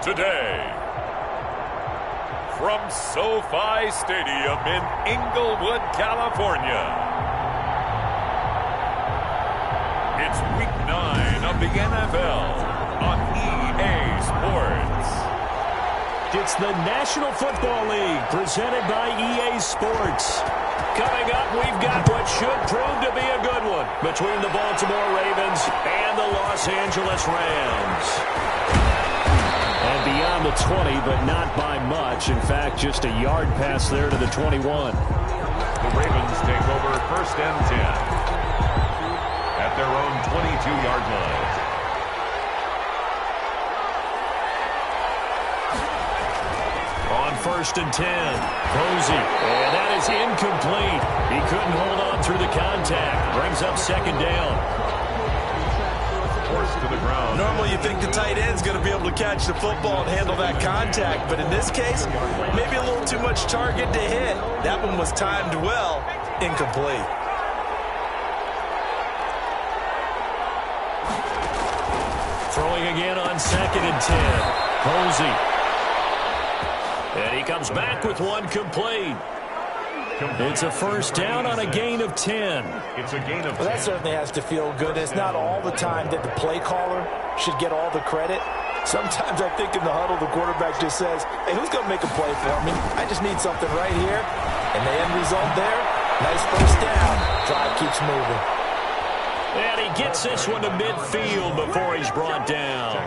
today. From SoFi Stadium in Inglewood, California, it's Week 9 of the NFL on EA Sports. It's the National Football League presented by EA Sports. Coming up, we've got what should prove to be a good one between the Baltimore Ravens and the Los Angeles Rams. And beyond the 20, but not by much. In fact, just a yard pass there to the 21. The Ravens take over 1st and 10 at their own 22-yard line. On 1st and 10, Posey, and that is incomplete. He couldn't hold on through the contact. Brings up 2nd down. Forced to the ground. Normally you think the tight end's going to be able to catch the football and handle that contact, but in this case, maybe a little too much target to hit. That one was timed well, incomplete. Throwing again on 2nd and 10, Posey. And he comes back with one complete. It's a 1st down on a gain of 10. It's a gain of 10. Well, that certainly has to feel good. It's not all the time that the play caller should get all the credit. Sometimes I think in the huddle, the quarterback just says, hey, who's going to make a play for me? I just need something right here. And the end result there, nice 1st down. Drive keeps moving. And he gets this one to midfield before he's brought down.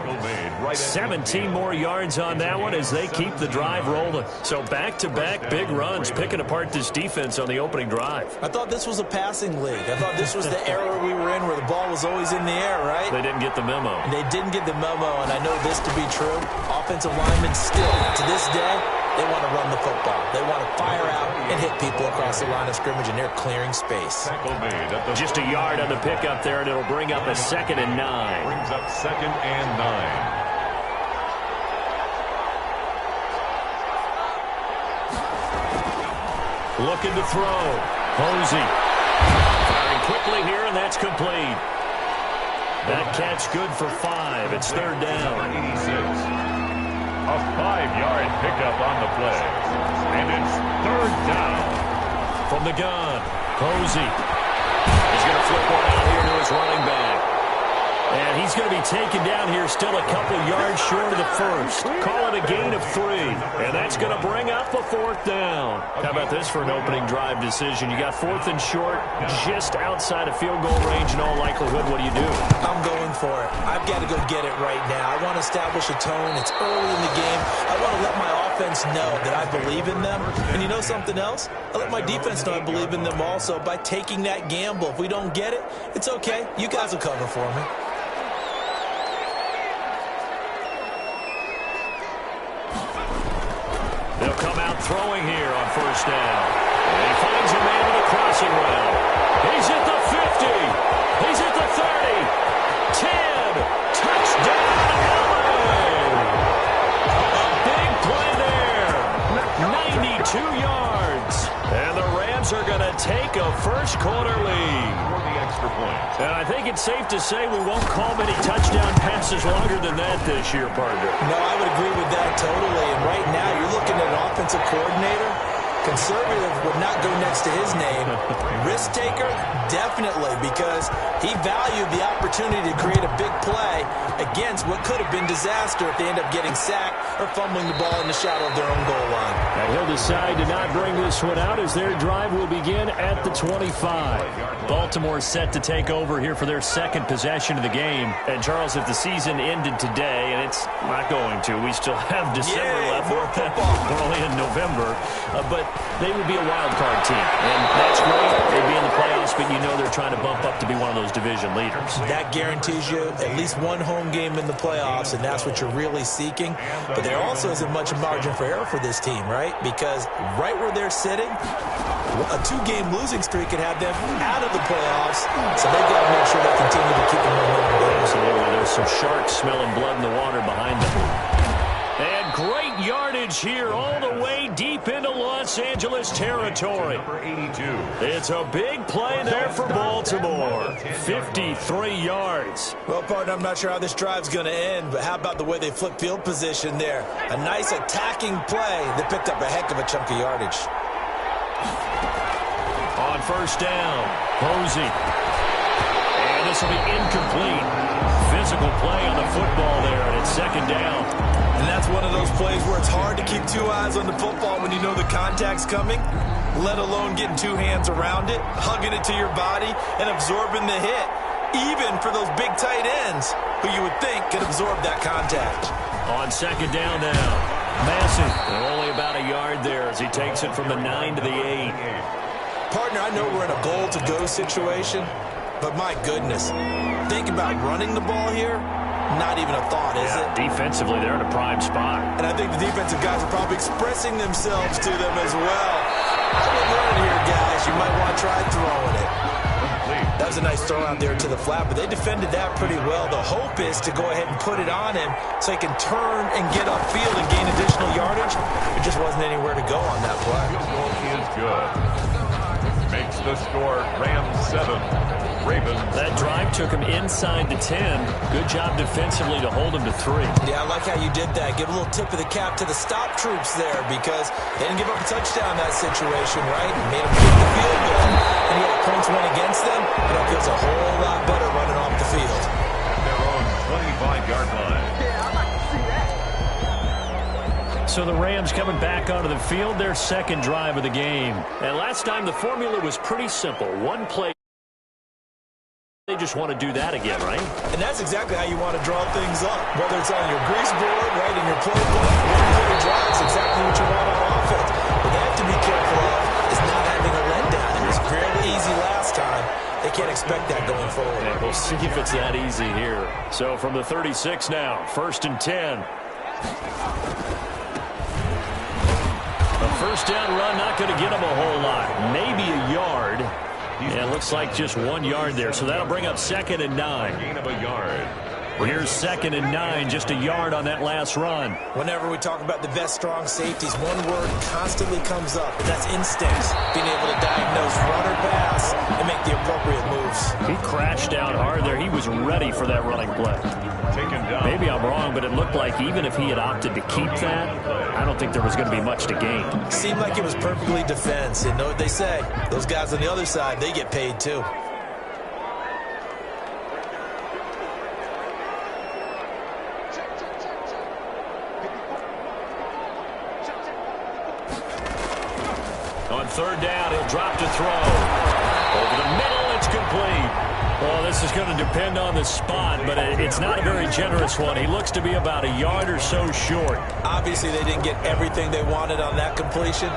17 more yards on that one as they keep the drive rolling. So back-to-back big runs, picking apart this defense on the opening drive. I thought this was a passing league. I thought this was the era we were in where the ball was always in the air, right? They didn't get the memo. They didn't get the memo, and I know this to be true. Offensive linemen still, to this day, they want to run the football. They want to fire out and hit people across the line of scrimmage, and they're clearing space. Just a yard on the pickup there, and it'll bring up a 2nd and 9. Brings up 2nd and 9. Looking to throw. Posey. Firing quickly here, and that's complete. That catch good for 5. It's 3rd down. 86. A 5-yard pickup on the play. And it's 3rd down. From the gun, Posey. He's going to flip one out here to his running back. And he's going to be taken down here still a couple yards short of the 1st. Call it a gain of 3. And that's going to bring up a 4th down. How about this for an opening drive decision? You got 4th and short, just outside of field goal range in all likelihood. What do you do? I'm going for it. I've got to go get it right now. I want to establish a tone. It's early in the game. I want to let my offense know that I believe in them. And you know something else? I let my defense know I believe in them also by taking that gamble. If we don't get it, it's okay. You guys will cover for me. They'll come out throwing here on 1st down. And he finds a man with a crossing route. He's at the 50. He's at the 30. 10. Touchdown, LA. A big play there. 92 yards. And the Rams are going to take a first-quarter lead. For the extra point. And I think it's safe to say we won't call many touchdown passes longer than that this year, partner. No, I would agree with that totally. And right now, you're looking at an offensive coordinator. Conservative would not go next to his name. Risk taker, definitely, because he valued the opportunity to create a big play against what could have been disaster if they end up getting sacked or fumbling the ball in the shadow of their own goal line. And he'll decide to not bring this one out as their drive will begin at the 25. Baltimore set to take over here for their 2nd possession of the game. And, Charles, if the season ended today, and it's not going to, we still have December left. We're only in November. But they would be a wild card team. And that's great. They'd be in the playoffs, but you know they're trying to bump up to be one of those division leaders. That guarantees you at least one home game in the playoffs, and that's what you're really seeking. But there also isn't much margin for error for this team, right? Because right where they're sitting, a 2-game losing streak could have them out of the playoffs, so they've got to make sure they continue to keep the momentum going. Absolutely. There's some sharks smelling blood in the water behind them. And great yardage here all the way deep into Los Angeles territory. Number 82. It's a big play there for Baltimore. 53 yards. Well, partner, I'm not sure how this drive's going to end, but how about the way they flip field position there? A nice attacking play that picked up a heck of a chunk of yardage. On first down, Posey. And this will be incomplete. Physical play on the football there, and it's second down. And that's one of those plays where it's hard to keep two eyes on the football when you know the contact's coming, let alone getting two hands around it, hugging it to your body, and absorbing the hit, even for those big tight ends who you would think could absorb that contact. On second down now, Massey. Only about a yard there as he takes it from the 9 to the 8. Partner, I know we're in a goal-to-go situation, but my goodness, think about running the ball here. Not even a thought, is it? Defensively, they're in a prime spot. And I think the defensive guys are probably expressing themselves to them as well. I would run here, guys. You might want to try throwing it. That was a nice throw out there to the flat, but they defended that pretty well. The hope is to go ahead and put it on him so he can turn and get upfield and gain additional yardage. There just wasn't anywhere to go on that play. Field goal is good. Makes the score Rams 7. Ravens. That drive took him inside the 10. Good job defensively to hold him to 3. Yeah, I like how you did that. Give a little tip of the cap to the stop troops there because they didn't give up a touchdown in that situation, right? Made them kick the field goal, and yeah, points went against them, and that feels a whole lot better running off the field. Their own 25-yard line. So the Rams coming back onto the field, their second drive of the game. And last time the formula was pretty simple. One play. They just want to do that again, right? And that's exactly how you want to draw things up. Whether it's on your grease board, right, in your playbook, one-play drive is exactly what you want on offense. What they have to be careful of is not having a letdown. It was fairly easy last time. They can't expect that going forward. Yeah, we'll see if it's that easy here. So from the 36 now, first and 10. A first down run, not going to get him a whole lot. Maybe a yard. And it looks like just 1 yard there. So that'll bring up second and 9. Gain of a yard. Here's second and 9, just a yard on that last run. Whenever we talk about the best strong safeties, one word constantly comes up, and that's instincts. Being able to diagnose run or pass and make the appropriate moves. He crashed down hard there. He was ready for that running play. Taken down. Maybe I'm wrong, but it looked like even if he had opted to keep that, I don't think there was going to be much to gain. Seemed like it was perfectly defense. And know what they say? Those guys on the other side, they get paid too. On third down, he'll drop to throw. Over the middle, it's complete. Well, this is going to depend on the spot, but it's not a very generous one. He looks to be about a yard or so short. Obviously, they didn't get everything they wanted on that completion,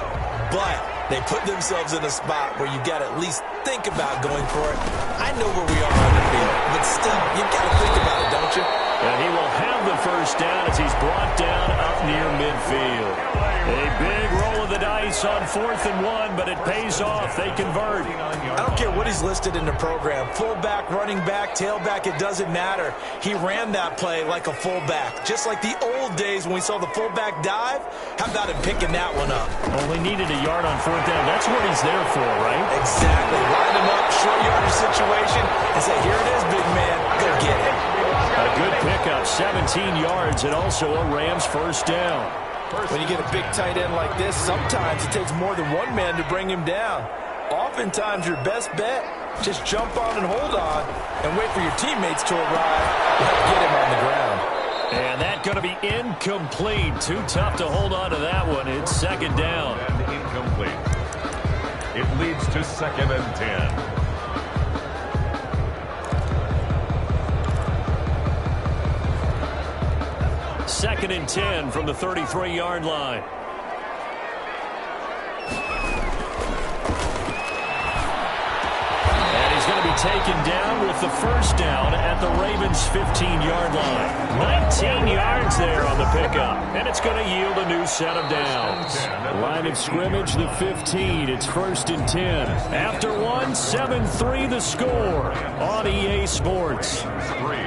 but they put themselves in a spot where you got to at least think about going for it. I know where we are on the field, but still, you got to think about it, don't you? And he will have the first down as he's brought down up near midfield. A big roll of the dice on 4th and 1, but it pays off. They convert. I don't care what he's listed in the program. Fullback, running back, tailback, it doesn't matter. He ran that play like a fullback. Just like the old days when we saw the fullback dive. How about him picking that one up? Only needed a yard on 4th down. That's what he's there for, right? Exactly. Line him up, short yardage situation, and say, here it is, big man. Go get it. A good pickup, 17 yards, and also a Rams first down. When you get a big tight end like this, sometimes it takes more than one man to bring him down. Oftentimes, your best bet, just jump on and hold on and wait for your teammates to arrive to help get him on the ground. And that's going to be incomplete. Too tough to hold on to that one. It's second down. And incomplete. It leads to second and 10. Second and 10 from the 33-yard line. And he's going to be taken down with the first down at the Ravens' 15-yard line. 19 yards there on the pickup. And it's going to yield a new set of downs. Line of scrimmage, the 15. It's first and 10. After one, 7-3 the score on EA Sports. 3.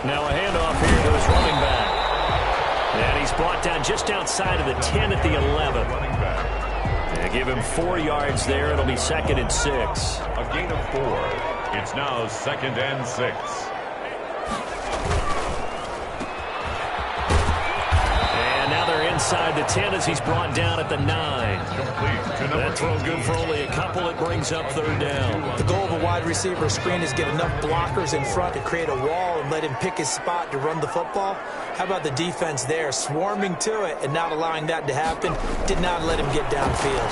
Now a handoff here to his running back. And he's brought down just outside of the 10 at the 11. They give him 4 yards there. It'll be 2nd and 6. A gain of 4. It's now 2nd and 6. And now they're inside the 10 as he's brought down at the 9. That throw good for only a couple. It brings up 3rd down. The goal of a wide receiver screen is get enough blockers in front to create a wall and let him pick his spot to run the football. How about the defense there, swarming to it and not allowing that to happen? Did not let him get downfield.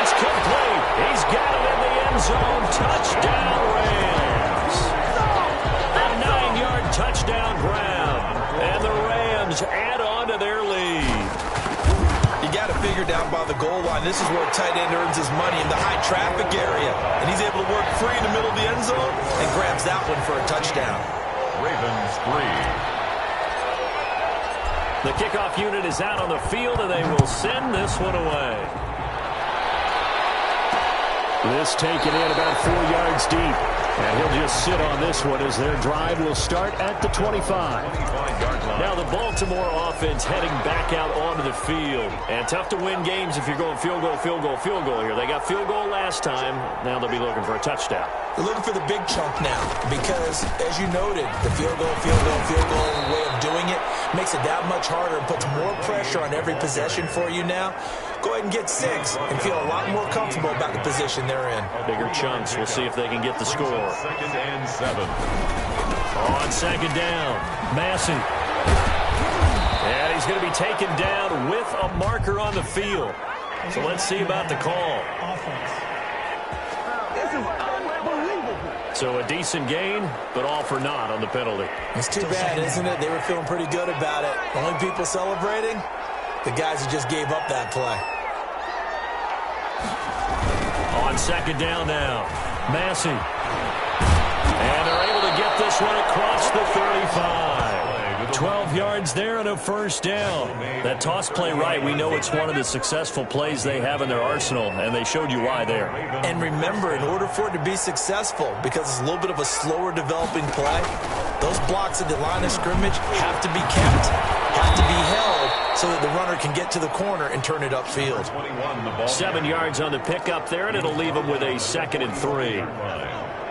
It's complete. He's got it in the end zone. Touchdown, Rams. A 9-yard touchdown grab. And the Rams add on to their lead. You got to figure down by the goal line. This is where a tight end earns his money, in the high traffic area. And he's able to work free in the middle of the end zone and grabs that one for a touchdown. Ravens 3. The kickoff unit is out on the field, and they will send this one away. This taken in about 4 yards deep. And he'll just sit on this one as their drive will start at the 25. Now the Baltimore offense heading back out onto the field. And tough to win games if you're going field goal, field goal, field goal here. They got field goal last time. Now they'll be looking for a touchdown. They're looking for the big chunk now because, as you noted, the field goal way of doing it makes it that much harder and puts more pressure on every possession for you now. Go ahead and get 6 and feel a lot more comfortable about the position they're in. Bigger chunks. We'll see if they can get the score. 2nd and 7. On 2nd down, Massey. And he's going to be taken down with a marker on the field. So let's see about the call. This is unbelievable. So a decent gain, but all for naught on the penalty. It's too bad, isn't it? They were feeling pretty good about it. The only people celebrating, the guys who just gave up that play. On 2nd down now, Massey. And they're able to get this one across the 35. 12 yards there and a 1st down. That toss play right, we know it's one of the successful plays they have in their arsenal, and they showed you why there. And remember, in order for it to be successful, because it's a little bit of a slower developing play, those blocks at the line of scrimmage have to be kept, have to be held, so that the runner can get to the corner and turn it upfield. 7 yards on the pickup there, and it'll leave them with a 2nd and 3.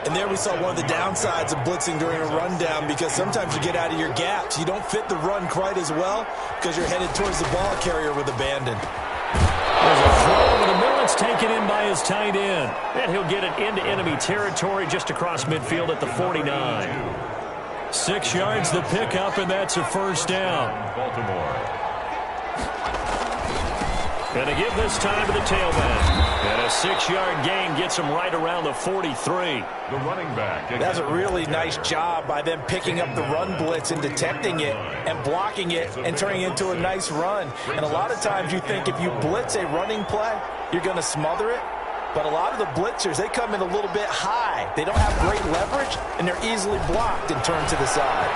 And there we saw one of the downsides of blitzing during a rundown, because sometimes you get out of your gaps. You don't fit the run quite as well because you're headed towards the ball carrier with abandon. There's a throw over the middle. It's taken in by his tight end. And he'll get it into enemy territory just across midfield at the 49. 6 yards the pickup, and that's a 1st down. Baltimore. And to give this time to the tailback. And a 6-yard gain gets him right around the 43. The running back. That's a really nice job by them picking up the run blitz and detecting it and blocking it and turning it into a nice run. And a lot of times you think if you blitz a running play, you're going to smother it. But a lot of the blitzers, they come in a little bit high. They don't have great leverage, and they're easily blocked and turned to the side.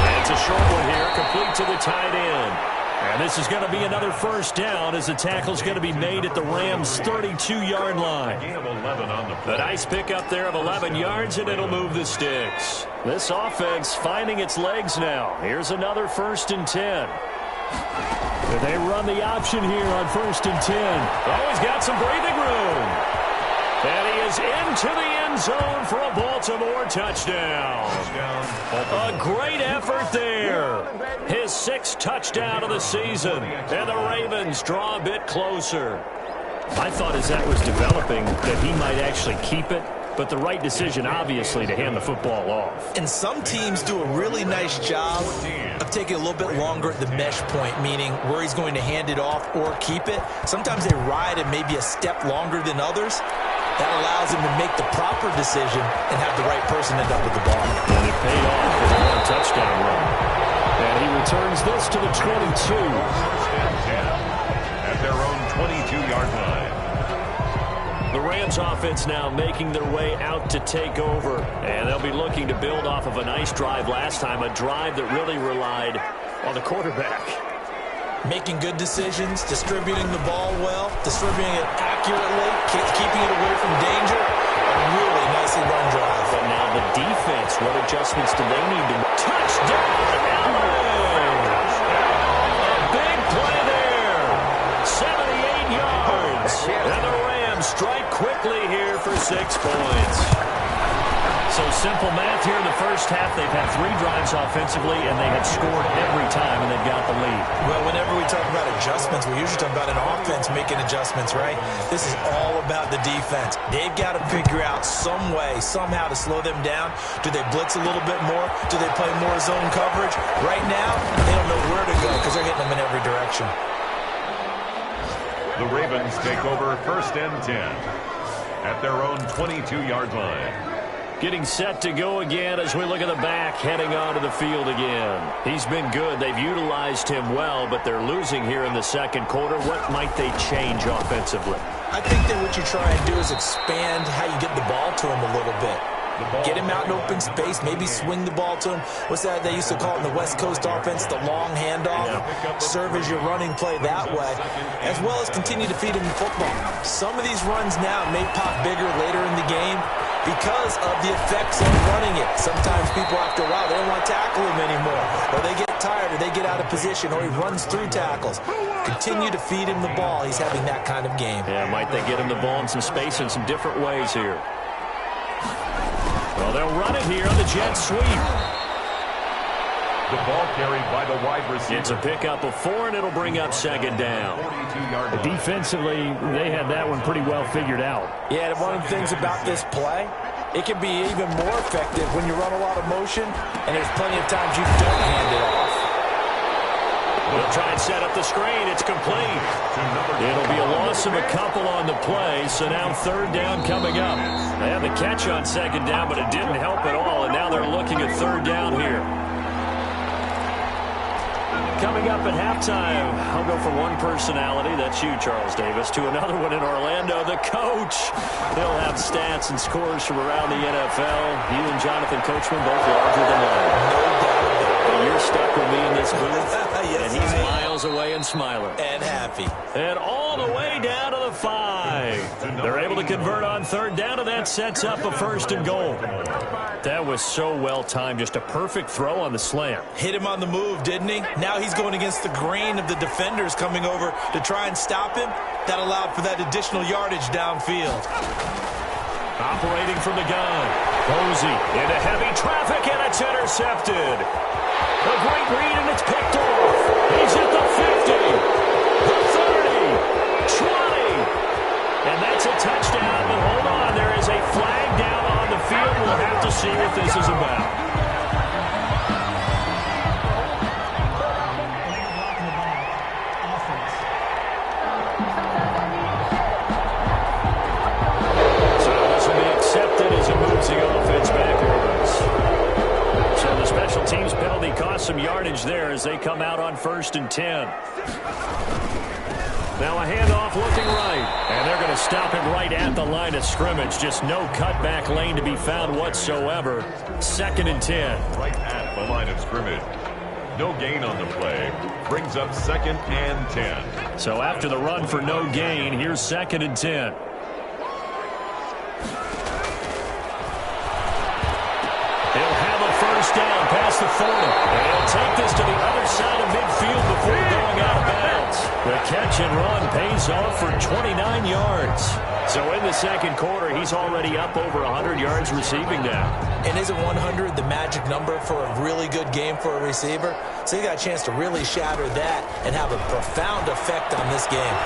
And it's a short one here, complete to the tight end. And this is going to be another 1st down as the tackle's going to be made at the Rams' 32-yard line. A nice pickup there of 11 yards, and it'll move the sticks. This offense finding its legs now. Here's another 1st and 10. They run the option here on 1st and 10. Oh, he's got some breathing room. And he is into the end zone for a Baltimore touchdown. A great effort there. His 6th touchdown of the season. And the Ravens draw a bit closer. I thought as that was developing that he might actually keep it. But the right decision, obviously, to hand the football off. And some teams do a really nice job of taking a little bit longer at the mesh point, meaning where he's going to hand it off or keep it. Sometimes they ride it maybe a step longer than others. That allows him to make the proper decision and have the right person end up with the ball. And it paid off with a long touchdown run. And he returns this to the 22. At their own 22-yard line. The Rams offense now making their way out to take over. And they'll be looking to build off of a nice drive last time, a drive that really relied on the quarterback. Making good decisions, distributing the ball well, distributing it accurately, keeping it away from danger. Really nicely run drive. But now the defense, what adjustments do they need to make? Touchdown, LA! A big play there. 78 yards. And the Rams strike quickly here for 6 points. So simple math here in the first half. They've had 3 drives offensively, and they have scored every time, and they've got the lead. Well, whenever we talk about adjustments, we usually talk about an offense making adjustments, right? This is all about the defense. They've got to figure out some way, somehow to slow them down. Do they blitz a little bit more? Do they play more zone coverage? Right now, they don't know where to go because they're hitting them in every direction. The Ravens take over 1st and 10 at their own 22-yard line. Getting set to go again as we look at the back heading onto the field again. He's been good. They've utilized him well, but they're losing here in the second quarter. What might they change offensively? I think that what you try and do is expand how you get the ball to him a little bit. Get him out in open space, maybe swing the ball to him. What's that they used to call it in the West Coast offense, the long handoff? Yeah. Serve as your running play that way, as well as continue to feed him the football. Some of these runs now may pop bigger later in the game because of the effects of running it. Sometimes people, after a while, they don't want to tackle him anymore, or they get tired, or they get out of position, or he runs through tackles. Continue to feed him the ball. He's having that kind of game. Yeah, might they get him the ball in some space in some different ways here. Well, they'll run it here on the jet sweep. The ball carried by the wide receiver. It's a pickup of 4, and it'll bring up 2nd down. Defensively, they had that one pretty well figured out. Yeah, and one of the things about this play, it can be even more effective when you run a lot of motion, and there's plenty of times you don't hand it off. We'll try and set up the screen. It's complete. It'll be a loss of a couple on the play, so now 3rd down coming up. They had the catch on 2nd down, but it didn't help at all, and now they're looking at 3rd down here. Coming up at halftime, I'll go from one personality, that's you, Charles Davis, to another one in Orlando, the coach. He'll have stats and scores from around the NFL. You and Jonathan Coachman both larger than life. No doubt. But you're stuck with me in this booth, Yes, and he's miles away and smiling. And happy. And all the way down to the 5. They're able to convert on 3rd down, and that sets up a 1st and goal. That was so well timed. Just a perfect throw on the slant. Hit him on the move, didn't he? Now he's going against the grain of the defenders coming over to try and stop him. That allowed for that additional yardage downfield. Operating from the gun. Posey into heavy traffic, and it's intercepted. A great read, and it's picked off. He's at the 50, the 30, 20. And that's a touchdown, but hold on. There is a flag down on the field. We'll have to see what this is about. Team's penalty cost some yardage there as they come out on 1st and 10. Now a handoff looking right, and they're going to stop him right at the line of scrimmage. Just no cutback lane to be found whatsoever. 2nd and 10. Right at the line of scrimmage. No gain on the play. Brings up 2nd and 10. So after the run for no gain, here's 2nd and 10. Down past the 40. And he'll take this to the other side of midfield before going out of bounds. The catch and run pays off for 29 yards. So in the second quarter, he's already up over 100 yards receiving now. And isn't 100 the magic number for a really good game for a receiver? So he got a chance to really shatter that and have a profound effect on this game.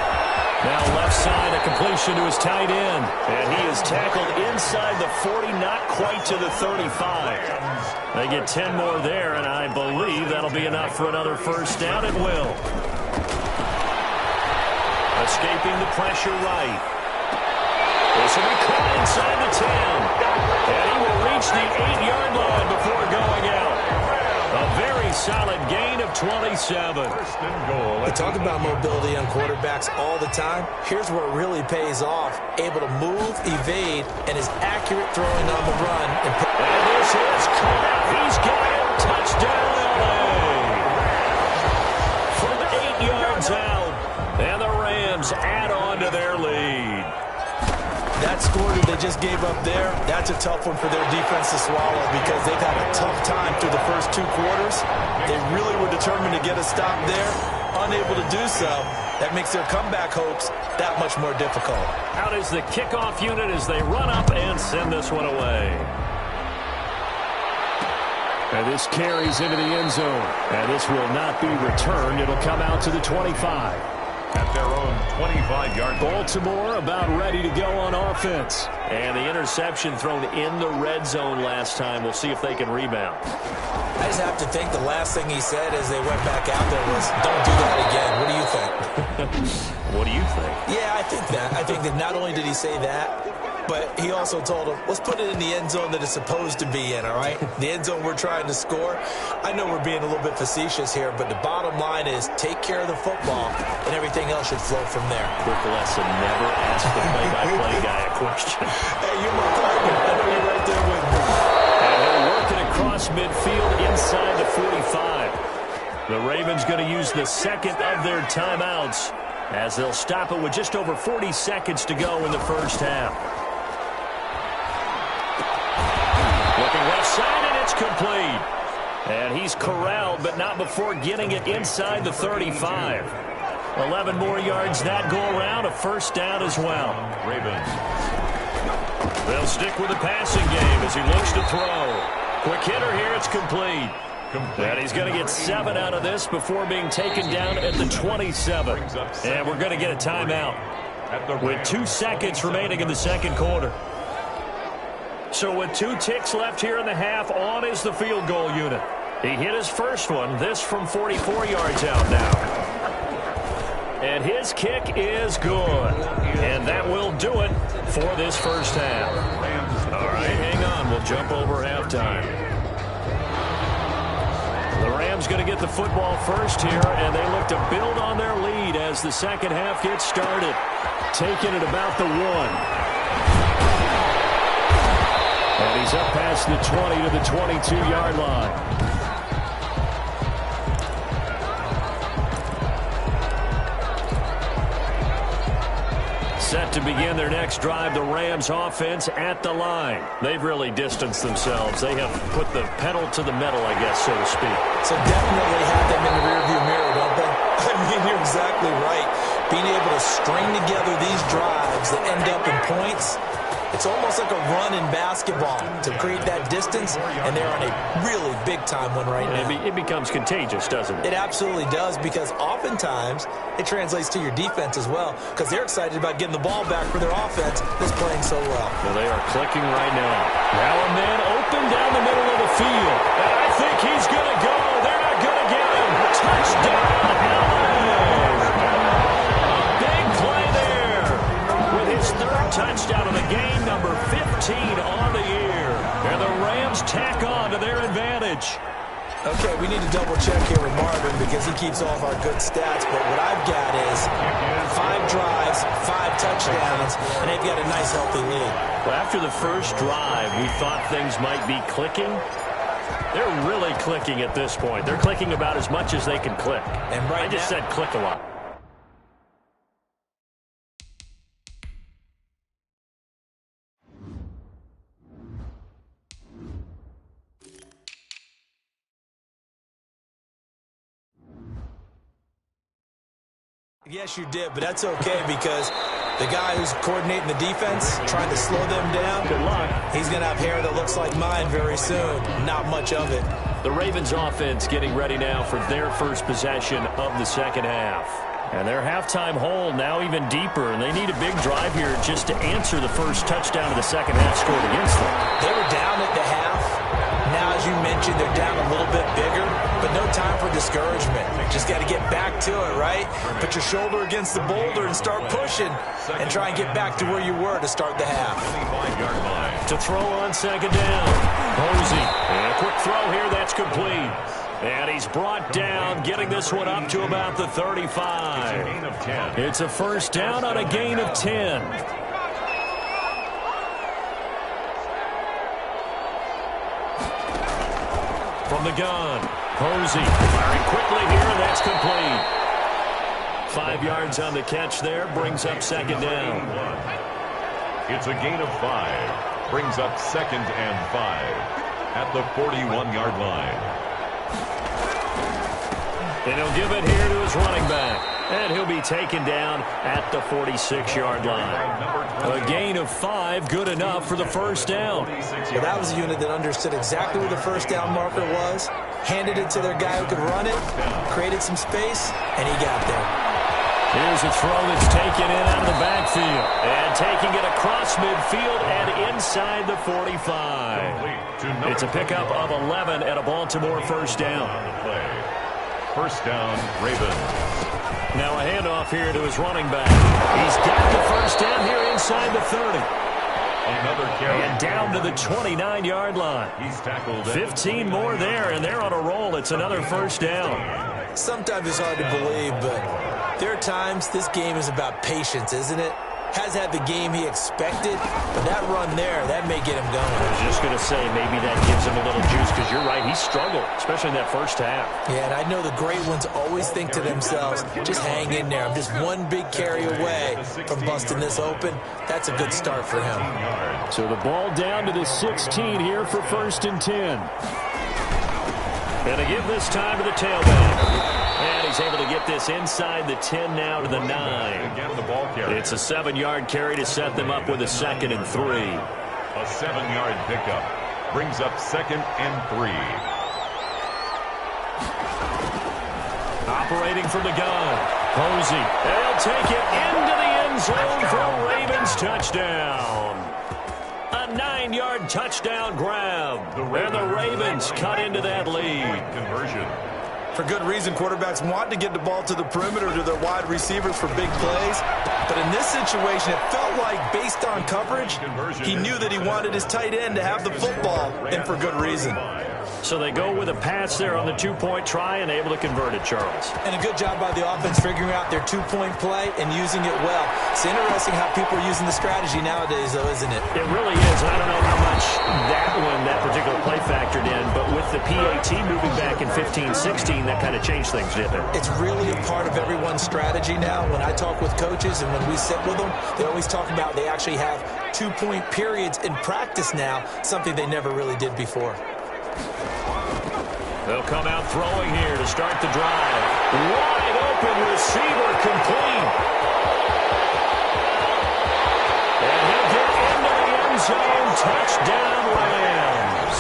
Now left side, a completion to his tight end. And he is tackled inside the 40, not quite to the 35. They get 10 more there, and I believe that'll be enough for another 1st down. It will. Escaping the pressure right. This will be caught inside the 10. And he will reach the 8-yard line before going out. A very solid gain of 27. 1st and goal. We talk about mobility on quarterbacks all the time. Here's where it really pays off. Able to move, evade, and is accurate throwing on the run. And this is caught. He's got it. Touchdown, LA. From 8 yards out. And the Rams add on to their lead. That score that they just gave up there, that's a tough one for their defense to swallow because they've had a tough time through the first 2 quarters. They really were determined to get a stop there, unable to do so. That makes their comeback hopes that much more difficult. Out is the kickoff unit as they run up and send this one away. And this carries into the end zone. And this will not be returned. It'll come out to the 25. At their own 25-yard line. Baltimore about ready to go on offense. And the interception thrown in the red zone last time. We'll see if they can rebound. I just have to think the last thing he said as they went back out there was, don't do that again. What do you think? What do you think? Yeah, I think that. I think that not only did he say that, but he also told him, let's put it in the end zone that it's supposed to be in, all right? The end zone we're trying to score. I know we're being a little bit facetious here, but the bottom line is take care of the football, and everything else should flow from there. Quick lesson, never ask the play-by-play guy a question. Hey, you're my partner. I know you're right there with me. And they're working across midfield inside the 45. The Ravens going to use the second of their timeouts as they'll stop it with just over 40 seconds to go in the first half. Looking left side, and it's complete. And he's corralled, but not before getting it inside the 35. 11 more yards that go around, a first down as well. Ravens. They'll stick with the passing game as he looks to throw. Quick hitter here, it's complete. And he's going to get 7 out of this before being taken down at the 27. And we're going to get a timeout with 2 seconds remaining in the second quarter. So with 2 ticks left here in the half, on is the field goal unit. He hit his first one, this from 44 yards out now. And his kick is good. And that will do it for this first half. All right, hang on. We'll jump over halftime. The Rams going to get the football first here, and they look to build on their lead as the second half gets started. Taking it about the 1. And he's up past the 20 to the 22-yard line. Set to begin their next drive, the Rams offense at the line. They've really distanced themselves. They have put the pedal to the metal, I guess, so to speak. So definitely have them in the rearview mirror, don't they? I mean, you're exactly right. Being able to string together these drives that end up in points, it's almost like a run in basketball to create that distance, and they're on a really big-time one right now. It becomes contagious, doesn't it? It absolutely does, because oftentimes it translates to your defense as well, because they're excited about getting the ball back for their offense that's playing so well. Well, they are clicking right now. Now a man open down the middle of the field. And I think he's going to go. They're not going to get him. Touchdown, big play there with his 3rd touchdown of the game, number 15 on the year. And the Rams tack on to their advantage. Okay, we need to double-check here with Marvin because he keeps all of our good stats, but what I've got is 5 drives, 5 touchdowns, and they've got a nice, healthy lead. Well, after the first drive, we thought things might be clicking. They're really clicking at this point. They're clicking about as much as they can click. And right I just said click a lot. Yes, you did, but that's okay because the guy who's coordinating the defense, trying to slow them down, Good luck. he's going to have hair that looks like mine very soon. Not much of it. The Ravens offense getting ready now for their first possession of the second half. And their halftime hole now even deeper, and they need a big drive here just to answer the first touchdown of the second half scored against them. They were down at the half. Now, as you mentioned, they're down a little bit bigger, but no time for discouragement. Just got to get back to it, right? Put your shoulder against the boulder and start pushing and try and get back to where you were to start the half. 25-yard line. To throw on second down. Posey. And a quick throw here, that's complete. And he's brought down, getting this one up to about the 35. Gain of 10. It's a first down on a gain of 10. From the gun, Posey firing quickly here, and that's complete. 5 yards on the catch there, brings up second down. It's a gain of 5. Brings up 2nd and 5 at the 41-yard line. And he'll give it here to his running back. And he'll be taken down at the 46-yard line. A gain of 5, good enough for the first down. Well, that was a unit that understood exactly where the first down marker was, handed it to their guy who could run it, created some space, and he got there. Here's a throw that's taken in out of the backfield. And taking it across midfield and inside the 45. It's a pickup of 11 at a Baltimore first down. First down, Ravens. Now a handoff here to his running back. He's got the first down here inside the 30. Another carry. And down to the 29-yard line. He's tackled. 15 more there, and they're on a roll. It's another first down. Sometimes it's hard to believe, but there are times this game is about patience, isn't it? Has had the game he expected, but that run there, that may get him going. I was just going to say, maybe that gives him a little juice, because you're right, he struggled, especially in that first half. Yeah, and I know the great ones always think to themselves, just hang in there. I'm just one big carry away from busting this open. That's a good start for him. So the ball down to the 16 here for 1st and 10. And they give this time to the tailback. And he's able to get this inside the 10 now to the 9. Again, the ball carrier. It's a 7-yard carry to set them up with a 2nd and 3. A 7-yard pickup brings up 2nd and 3. Operating from the gun. Posey. They'll take it into the end zone for a Ravens touchdown. A 9-yard touchdown grab. And the Ravens cut into that lead. Conversion. For good reason, quarterbacks want to get the ball to the perimeter to their wide receivers for big plays. But in this situation, it felt like, based on coverage, he knew that he wanted his tight end to have the football, and for good reason. So they go with a pass there on the 2-point try and able to convert it, Charles. And a good job by the offense figuring out their 2-point play and using it well. It's interesting how people are using the strategy nowadays, though, isn't it? It really is. I don't know how much that particular play factored in, but with the PAT moving back in 15-16, that kind of changed things, didn't it? It's really a part of everyone's strategy now. When I talk with coaches and when we sit with them, they always talk about they actually have 2-point periods in practice now, something they never really did before. They'll come out throwing here to start the drive. Wide open receiver complete. And he'll get into the end zone. Touchdown Rams.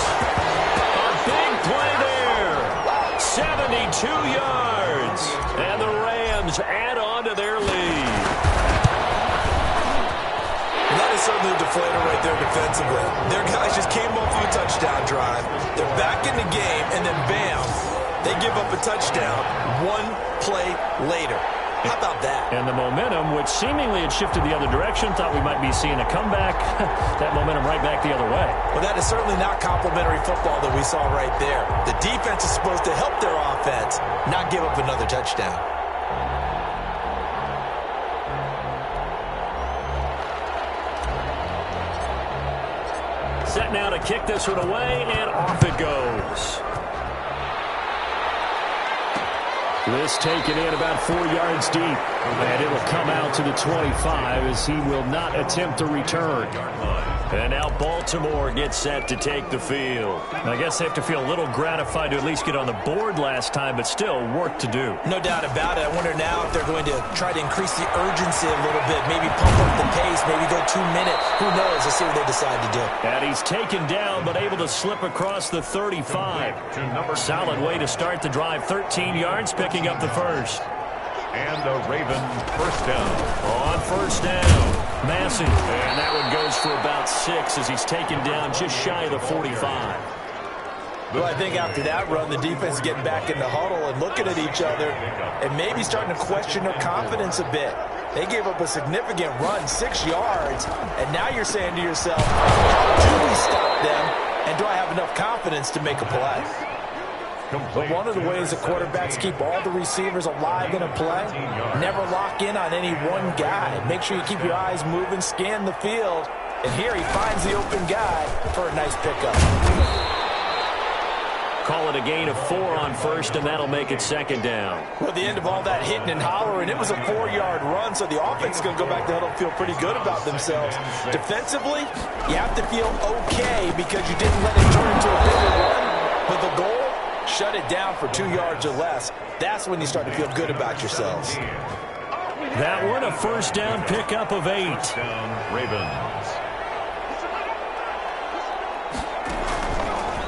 A big play there. 72 yards. And the Rams add on to their lead. That is certainly a deflator right there defensively. Their guys just came off of a touchdown drive. They're back in the game, and then bam, they give up a touchdown 1 play later. How about that? And the momentum, which seemingly had shifted the other direction, thought we might be seeing a comeback. That momentum right back the other way. Well, that is certainly not complimentary football that we saw right there. The defense is supposed to help their offense, not give up another touchdown. Set now to kick this one away, and off it goes. This taken in about 4 yards deep. And it will come out to the 25 as he will not attempt to return. And now Baltimore gets set to take the field. I guess they have to feel a little gratified to at least get on the board last time, but still work to do. No doubt about it. I wonder now if they're going to try to increase the urgency a little bit, maybe pump up the pace, maybe go 2 minute. Who knows? Let's see what they decide to do. And he's taken down, but able to slip across the 35. Solid way to start the drive. 13 yards, picking up the first. And a Raven first down. On first down, Massey. And that one goes for about 6 as he's taken down just shy of the 45. Well, I think after that run, the defense is getting back in the huddle and looking at each other and maybe starting to question their confidence a bit. They gave up a significant run, 6 yards, and now you're saying to yourself, how do we stop them, and do I have enough confidence to make a play? But one of the ways that quarterbacks keep all the receivers alive in a play, never lock in on any one guy. Make sure you keep your eyes moving, scan the field, and here he finds the open guy for a nice pickup. call it a gain of 4 on first, and that'll make it second down. Well, at the end of all that hitting and hollering, it was a 4-yard run, so the offense is going to go back to huddle and feel pretty good about themselves. Defensively, you have to feel okay because you didn't let it turn into a bigger run. But the goal, shut it down for 2 yards or less. That's when you start to feel good about yourselves. That one, a first down pickup of 8. Ravens.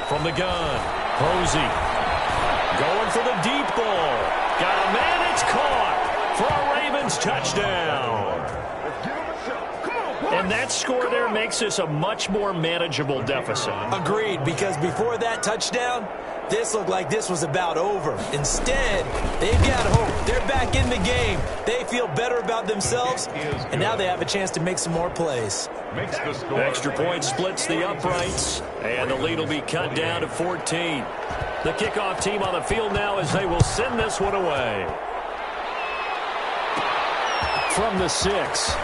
From the gun, Posey going for the deep ball. Got a man, it's caught for a Ravens touchdown. And that score there makes this a much more manageable deficit. Agreed, because before that touchdown, this looked like this was about over. Instead, they've got hope. They're back in the game. They feel better about themselves, and now they have a chance to make some more plays. Extra point splits the uprights, and the lead will be cut down to 14. The kickoff team on the field now as they will send this one away. From the 6.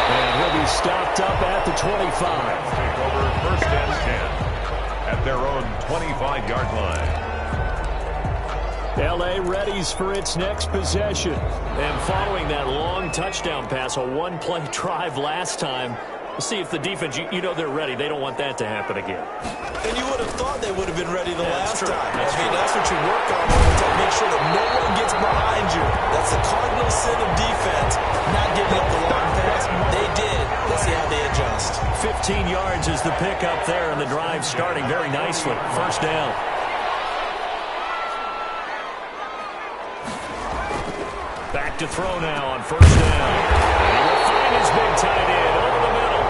And he'll be stopped up at the 25. Take over first and 10 at their own 25-yard line. L.A. readies for its next possession. And following that long touchdown pass, a one-play drive last time, we'll see if the defense, you know they're ready. They don't want that to happen again. And you would have thought they would have been ready the last time. That's what you work on all the time. Make sure that no one gets behind you. That's the cardinal sin of defense, not giving up the long pass. They did. Let's see how they adjust. 15 yards is the pickup there, and the drive starting very nicely. First down. Back to throw now on first down. He will find his big tight end over the middle.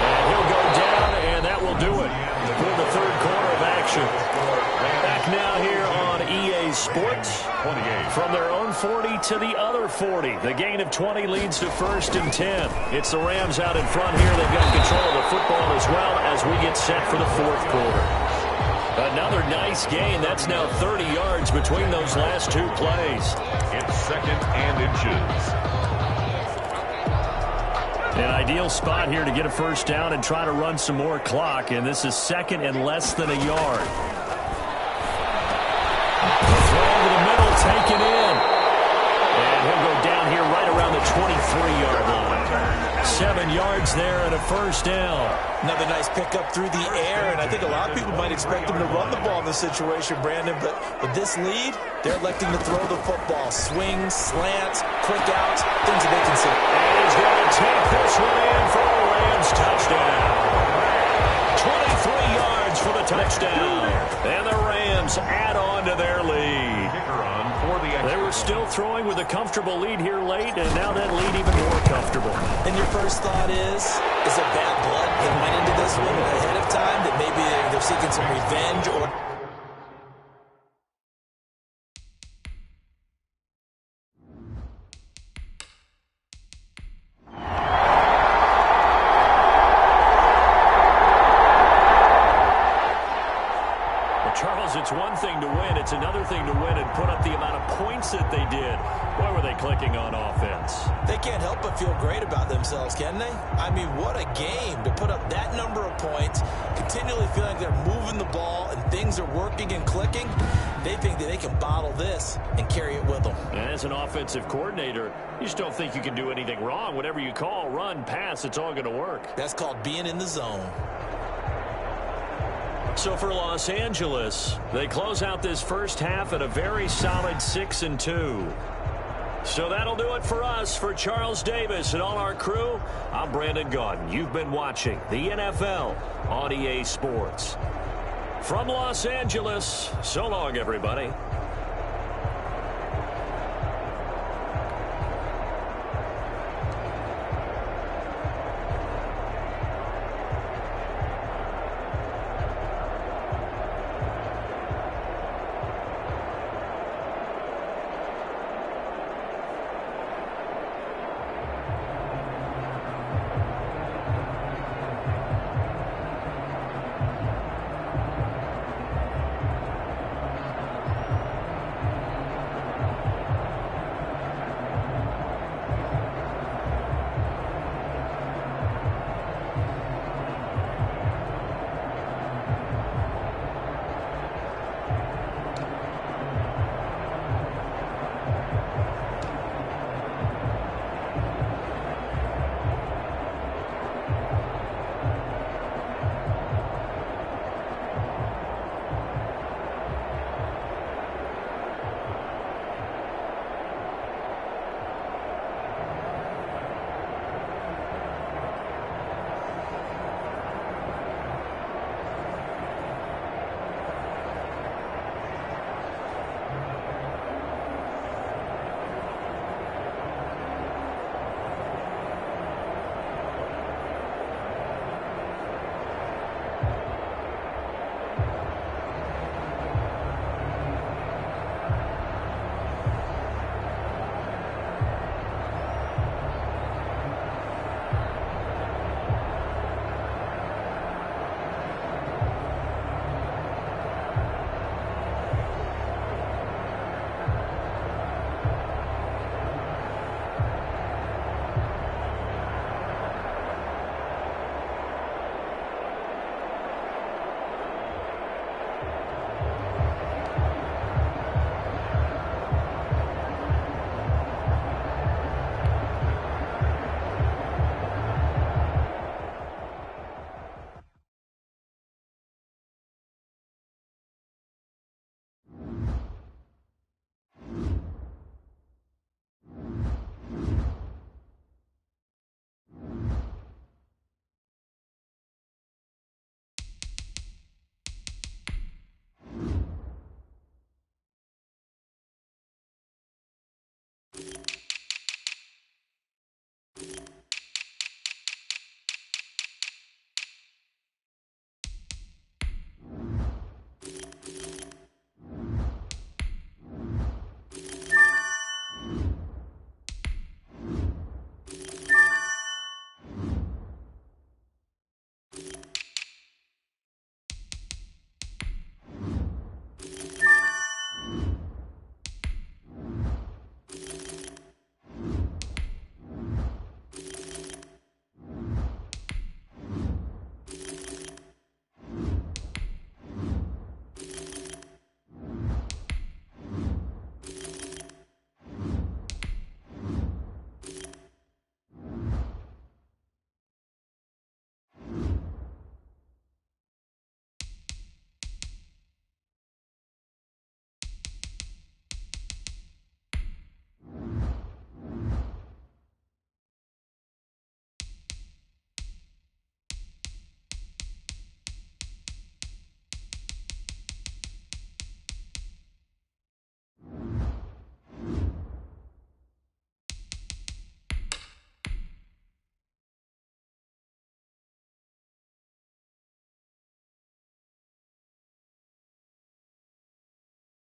And he'll go down, and that will do it for the third quarter of action. Back now here on EA Sports. From their own 40 to the other 40. The gain of 20 leads to first and 10. It's the Rams out in front here. They've got control of the football as well as we get set for the fourth quarter. Another nice gain. That's now 30 yards between those last two plays. It's second and inches. An ideal spot here to get a first down and try to run some more clock. And this is second and less than a yard. The throw to the middle, taken in. And he'll go down here right around the 23-yard line. 7 yards there and a first down. Another nice pickup through the air, and I think a lot of people might expect them to run the ball in this situation, Brandon, but with this lead, they're electing to throw the football. Swings, slants, quick outs, things that they can see. And he's going to take this one in for a Rams touchdown. 23 yards for the touchdown. And the Rams add on to their lead. They were still throwing with a comfortable lead here late, and now that lead even more comfortable. And your first thought is it bad blood that went into this one ahead of time, that maybe they're seeking some revenge or... Charles, it's one thing to win. It's another thing to win and put up the amount of points that they did. Why were they clicking on offense? They can't help but feel great about themselves, can they? I mean, what a game to put up that number of points, continually feeling like they're moving the ball and things are working and clicking. They think that they can bottle this and carry it with them. And as an offensive coordinator, you just don't think you can do anything wrong. Whatever you call, run, pass, it's all going to work. That's called being in the zone. So for Los Angeles, they close out this first half at a very solid 6-2. So that'll do it for us. For Charles Davis and all our crew, I'm Brandon Gaudin. You've been watching the NFL on EA Sports. From Los Angeles, so long, everybody.